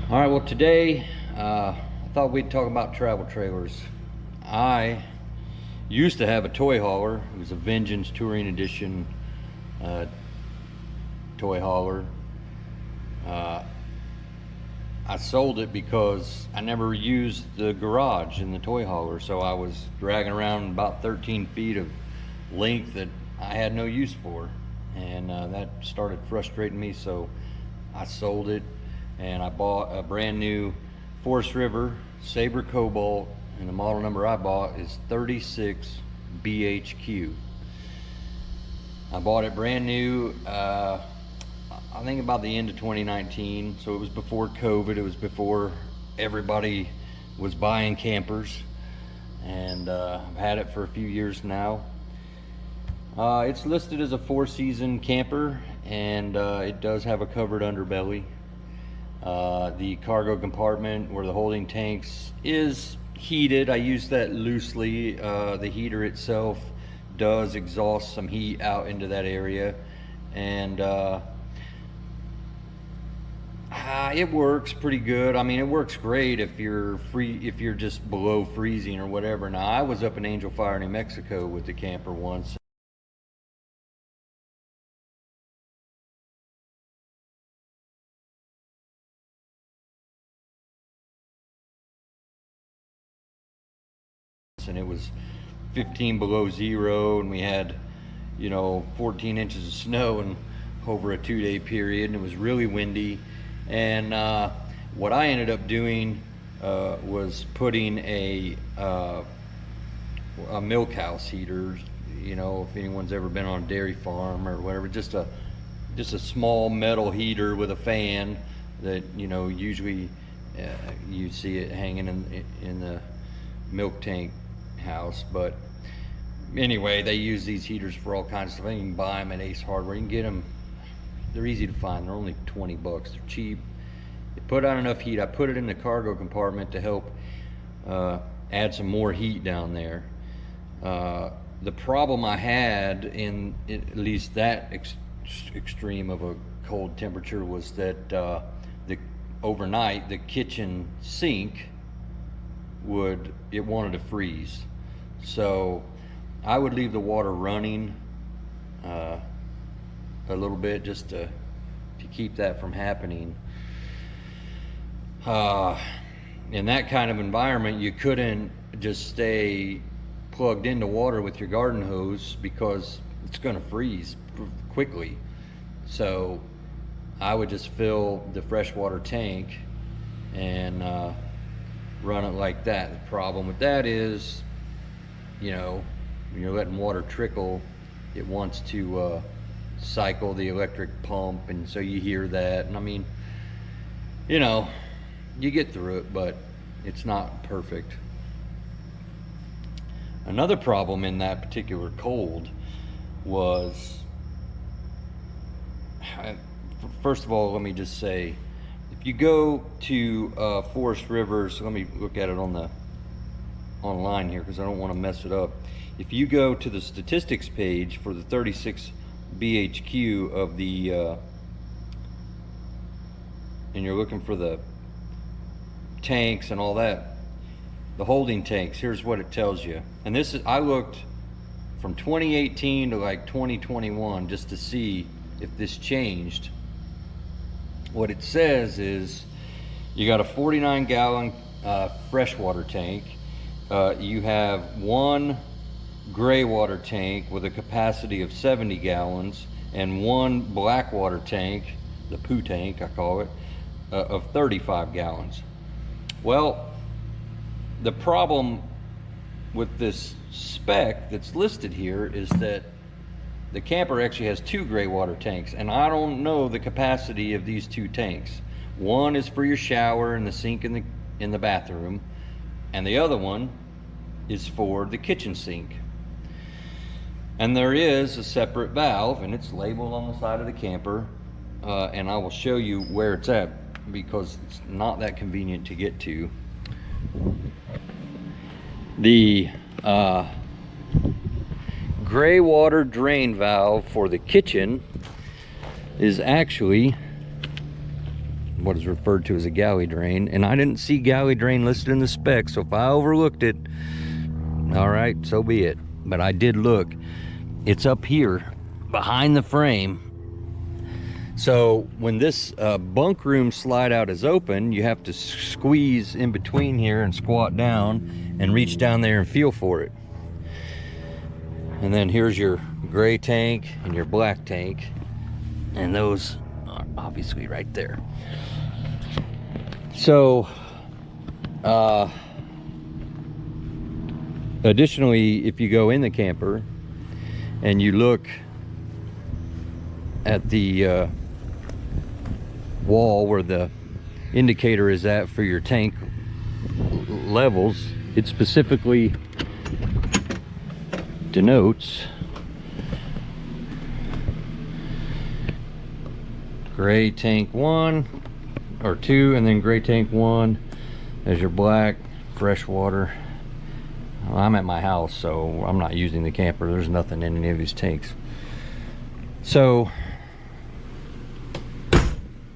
All right, well today I thought we'd talk about travel trailers. I used to have a toy hauler. It was a Vengeance Touring Edition toy hauler. I sold it because I never used the garage in the toy hauler, so I was dragging around about 13 feet of length that I had no use for, and that started frustrating me, so I sold it. And I bought a brand new Forest River Sabre Cobalt, and the model number I bought is 36 BHQ. I bought it brand new, I think about the end of 2019, so it was before COVID, it was before everybody was buying campers, and I've had it for a few years now. It's listed as a 4-season camper, and it does have a covered underbelly. The cargo compartment where the holding tanks is heated. I use that loosely. The heater itself does exhaust some heat out into that area, and it works pretty good. I mean, it works great if you're just below freezing or whatever. Now, I was up in Angel Fire, New Mexico with the camper once. And it was 15 below zero, and we had 14 inches of snow and over a 2-day period, and it was really windy. And what I ended up doing was putting a milk house heater. If anyone's ever been on a dairy farm or whatever, just a small metal heater with a fan that usually you see it hanging in the milk tank house. But anyway, they use these heaters for all kinds of stuff. You can buy them at Ace Hardware. You can get them. They're easy to find. They're only 20 bucks. They're cheap. They put out enough heat. I put it in the cargo compartment to help add some more heat down there. The problem I had in at least that extreme of a cold temperature was that overnight the kitchen sink wanted to freeze. So I would leave the water running a little bit just to keep that from happening. In that kind of environment, you couldn't just stay plugged into water with your garden hose because it's going to freeze quickly. So I would just fill the freshwater tank and run it like that. The problem with that is, when you're letting water trickle, it wants to cycle the electric pump, and so you hear that. And I mean, you get through it, but it's not perfect. Another problem in that particular cold was, first of all, let me just say, if you go to Forest River, so let me look at it online here because I don't want to mess it up. If you go to the statistics page for the 36 BHQ of the and you're looking for the tanks and all that, the holding tanks, here's what it tells you. And this is, I looked from 2018 to like 2021 just to see if this changed. What it says is you got a 49-gallon freshwater tank. You have one gray water tank with a capacity of 70 gallons and one black water tank, the poo tank I call it, of 35 gallons. Well, the problem with this spec that's listed here is that the camper actually has 2 gray water tanks, and I don't know the capacity of these 2 tanks. One is for your shower and the sink in the bathroom, and the other one is for the kitchen sink. And there is a separate valve, and it's labeled on the side of the camper, and I will show you where it's at because it's not that convenient to get to. The gray water drain valve for the kitchen is actually what is referred to as a galley drain, and I didn't see galley drain listed in the specs, so if I overlooked it, all right, so be it. But I did look. It's up here behind the frame. So when this bunk room slide out is open, you have to squeeze in between here and squat down and reach down there and feel for it. And then here's your gray tank and your black tank, and those are obviously right there. So additionally, if you go in the camper and you look at the wall where the indicator is at for your tank levels, it specifically denotes gray tank 1 or 2, and then gray tank 1 as your black fresh water. Well, I'm at my house, so I'm not using the camper. There's nothing in any of these tanks. So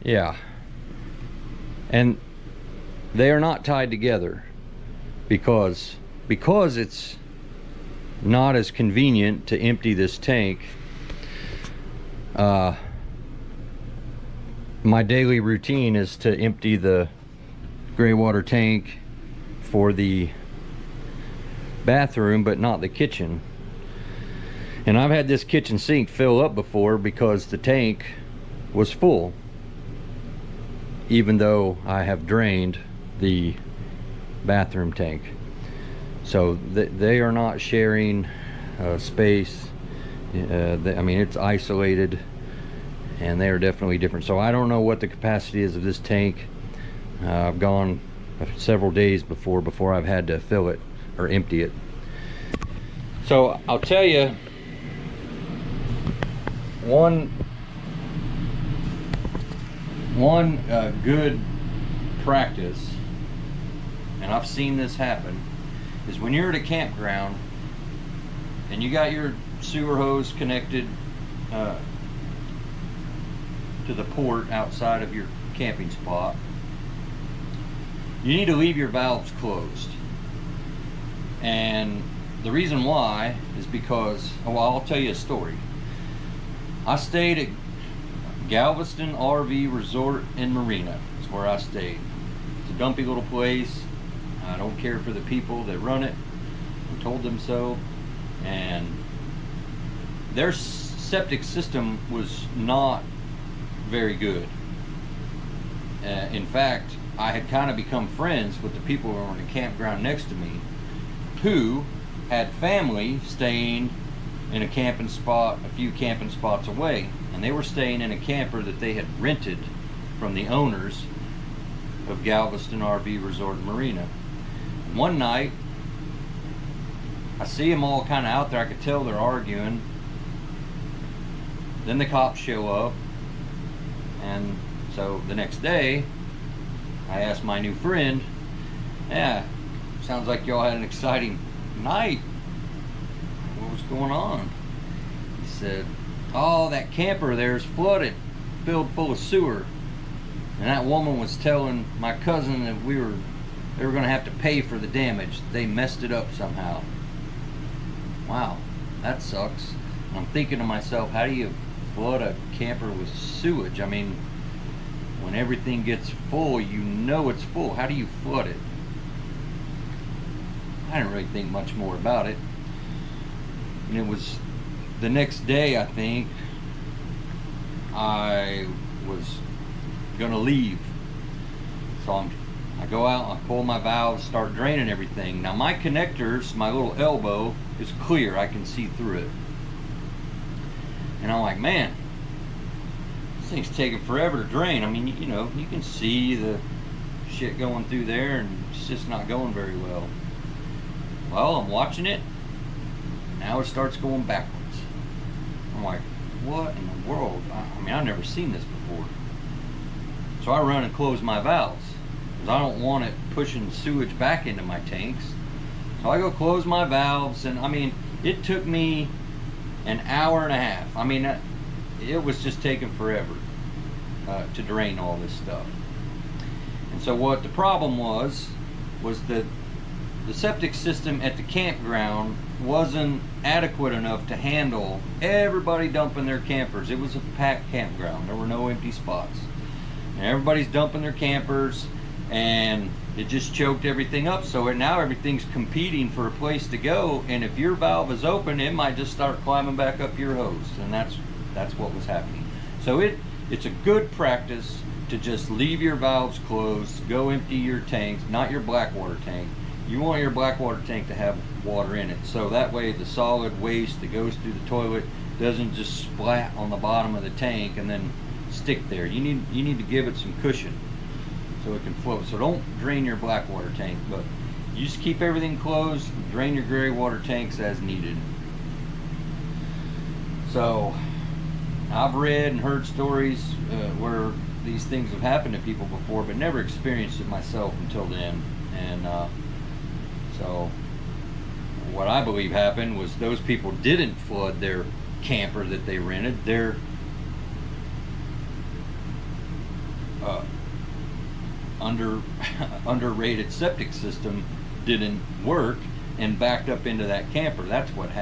yeah, and they are not tied together because it's not as convenient to empty this tank. My daily routine is to empty the gray water tank for the bathroom, but not the kitchen. And I've had this kitchen sink fill up before because the tank was full, even though I have drained the bathroom tank. So they are not sharing space. I mean, it's isolated, and they are definitely different. So I don't know what the capacity is of this tank. I've gone several days before I've had to fill it or empty it. So I'll tell you one good practice, and I've seen this happen, is when you're at a campground and you got your sewer hose connected to the port outside of your camping spot, you need to leave your valves closed. And the reason why is because, well, I'll tell you a story. I stayed at Galveston RV Resort and Marina is where I stayed. It's a dumpy little place. I don't care for the people that run it. I told them so. And their septic system was not very good. In fact, I had kind of become friends with the people who were in the campground next to me, who had family staying in a camping spot a few camping spots away, and they were staying in a camper that they had rented from the owners of Galveston RV Resort and Marina. And one night I see them all kind of out there. I could tell they're arguing. Then the cops show up, and so the next day I asked my new friend, yeah, sounds like y'all had an exciting night. What was going on? He said, oh, that camper there's flooded, filled full of sewer. And that woman was telling my cousin that they were going to have to pay for the damage. They messed it up somehow. Wow, that sucks. And I'm thinking to myself, how do you flood a camper with sewage? I mean, when everything gets full, you know it's full. How do you flood it? I didn't really think much more about it. And it was the next day, I think, I was gonna leave. So I go out, I pull my valves, start draining everything. Now my connectors, my little elbow is clear, I can see through it. And I'm like, man, this thing's taking forever to drain. I mean, you know, you can see the shit going through there, and it's just not going very well. Well, I'm watching it. Now it starts going backwards. I'm like, what in the world? I mean, I've never seen this before. So I run and close my valves because I don't want it pushing sewage back into my tanks. So I go close my valves, and I mean, it took me an hour and a half. I mean, it was just taking forever to drain all this stuff. And so what the problem was that the septic system at the campground wasn't adequate enough to handle everybody dumping their campers. It was a packed campground. There were no empty spots. And everybody's dumping their campers, and it just choked everything up. So now everything's competing for a place to go, and if your valve is open, it might just start climbing back up your hose, and that's what was happening. So it's a good practice to just leave your valves closed, go empty your tanks, not your black water tank. You want your black water tank to have water in it, so that way the solid waste that goes through the toilet doesn't just splat on the bottom of the tank and then stick there. You need to give it some cushion so it can float. So don't drain your black water tank, but you just keep everything closed, drain your gray water tanks as needed. So I've read and heard stories where these things have happened to people before, but never experienced it myself until then. And so what I believe happened was those people didn't flood their camper that they rented. Their underrated septic system didn't work and backed up into that camper. That's what happened.